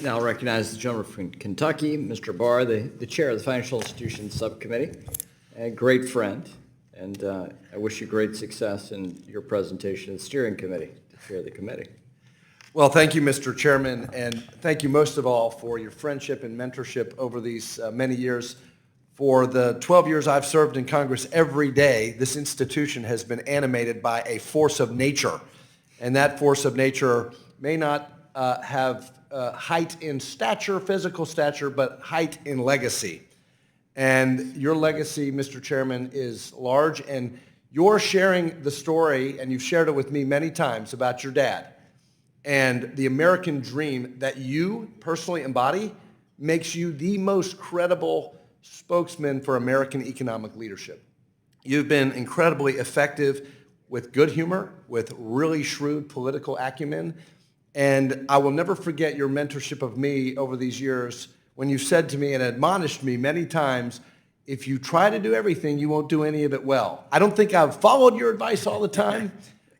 now recognize the gentleman from Kentucky, Mr. Barr, the chair of the Financial Institutions Subcommittee, a great friend, and I wish you great success in your presentation to the steering committee, to chair the committee. Well, thank you, Mr. Chairman, and thank you most of all for your friendship and mentorship over these many years. For the 12 years I've served in Congress, every day this institution has been animated by a force of nature, and that force of nature may not have height in stature, physical stature, but height in legacy. And your legacy, Mr. Chairman, is large, and you're sharing the story, and you've shared it with me many times, about your dad. And the American dream that you personally embody makes you the most credible spokesman for American economic leadership. You've been incredibly effective with good humor, with really shrewd political acumen, and I will never forget your mentorship of me over these years when you said to me and admonished me many times, if you try to do everything, you won't do any of it well. I don't think I've followed your advice all the time,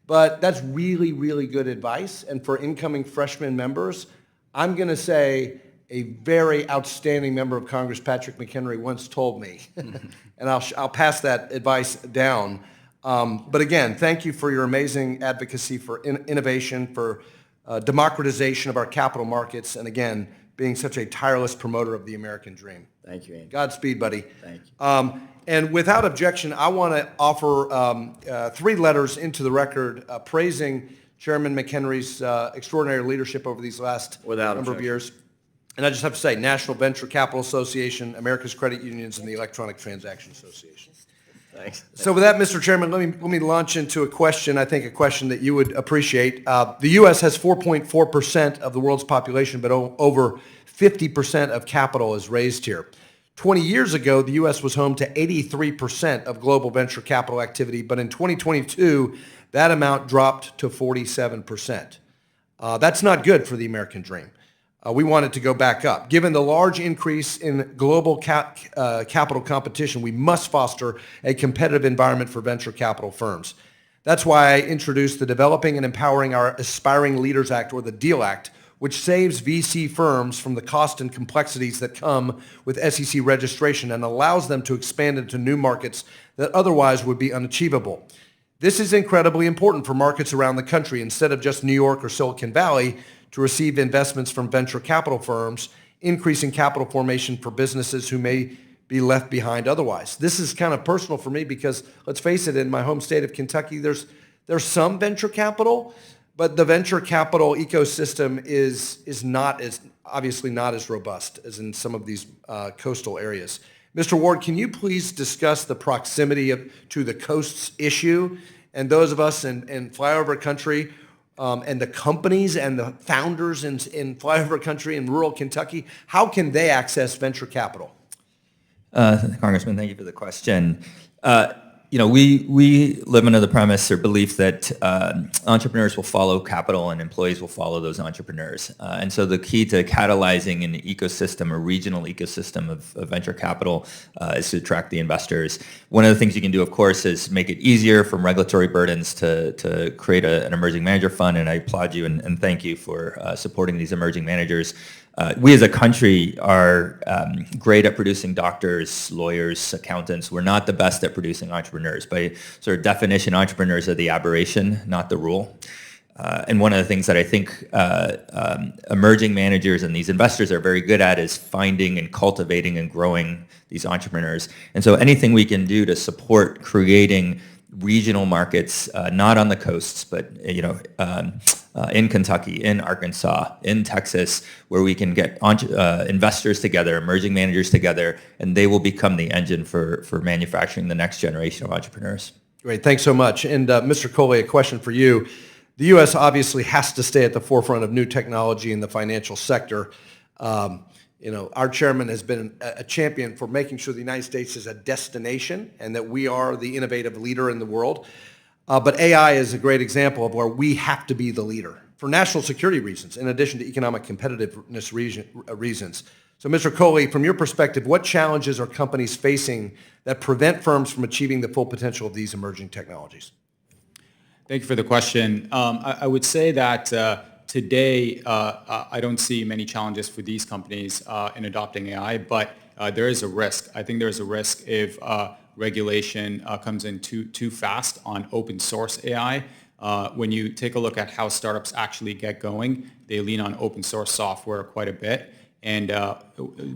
but that's really, really good advice. And for incoming freshman members, I'm going to say a very outstanding member of Congress, Patrick McHenry, once told me, and I'll pass that advice down. But again, thank you for your amazing advocacy for innovation, for democratization of our capital markets, and again, being such a tireless promoter of the American dream. Thank you, Andy. Godspeed, buddy. Thank you. And without objection, I want to offer 3 letters into the record praising Chairman McHenry's extraordinary leadership over these last number of years. And I just have to say, National Venture Capital Association, America's Credit Unions, and the Electronic Transaction Association. Thanks. So with that, Mr. Chairman, let me launch into a question, I think a question that you would appreciate. The U.S. has 4.4% of the world's population, but over 50% of capital is raised here. 20 years ago, the U.S. was home to 83% of global venture capital activity, but in 2022, that amount dropped to 47%. That's not good for the American dream. We want it to go back up. Given the large increase in global capital competition, we must foster a competitive environment for venture capital firms. That's why I introduced the Developing and Empowering Our Aspiring Leaders Act, or the DEAL Act, which saves VC firms from the cost and complexities that come with SEC registration and allows them to expand into new markets that otherwise would be unachievable. This is incredibly important for markets around the country. Instead of just New York or Silicon Valley, to receive investments from venture capital firms, increasing capital formation for businesses who may be left behind otherwise. This is kind of personal for me because, let's face it, in my home state of Kentucky, there's some venture capital, but the venture capital ecosystem is not as, obviously not as robust as in some of these coastal areas. Mr. Ward, can you please discuss the proximity to the coasts issue and those of us in flyover country and the companies and the founders in flyover country in rural Kentucky, how can they access venture capital? Congressman, thank you for the question. We live under the premise or belief that entrepreneurs will follow capital and employees will follow those entrepreneurs. And so the key to catalyzing an ecosystem, a regional ecosystem of venture capital is to attract the investors. One of the things you can do, of course, is make it easier from regulatory burdens to create an emerging manager fund. And I applaud you and thank you for supporting these emerging managers. We as a country are great at producing doctors, lawyers, accountants. We're not the best at producing entrepreneurs. By sort of definition, entrepreneurs are the aberration, not the rule. And one of the things that I think emerging managers and these investors are very good at is finding and cultivating and growing these entrepreneurs. And so anything we can do to support creating regional markets, not on the coasts, but in Kentucky, in Arkansas, in Texas, where we can get investors together, emerging managers together, and they will become the engine for manufacturing the next generation of entrepreneurs. Great, thanks so much. And Mr. Coley, a question for you. The U.S. obviously has to stay at the forefront of new technology in the financial sector. Our chairman has been a champion for making sure the United States is a destination and that we are the innovative leader in the world. But AI is a great example of where we have to be the leader for national security reasons, in addition to economic competitiveness reasons. So, Mr. Coley, from your perspective, what challenges are companies facing that prevent firms from achieving the full potential of these emerging technologies? Thank you for the question. I would say that today, I don't see many challenges for these companies in adopting AI, but there is a risk. I think there is a risk if regulation comes in too fast on open source AI. When you take a look at how startups actually get going, they lean on open source software quite a bit. And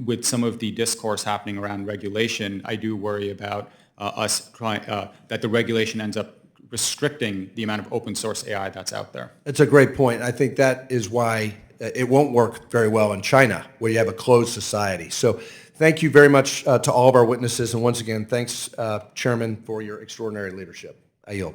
with some of the discourse happening around regulation, I do worry about us trying that the regulation ends up restricting the amount of open source AI that's out there. That's a great point. I think that is why it won't work very well in China, where you have a closed society. So thank you very much to all of our witnesses. And once again, thanks, Chairman, for your extraordinary leadership. I yield.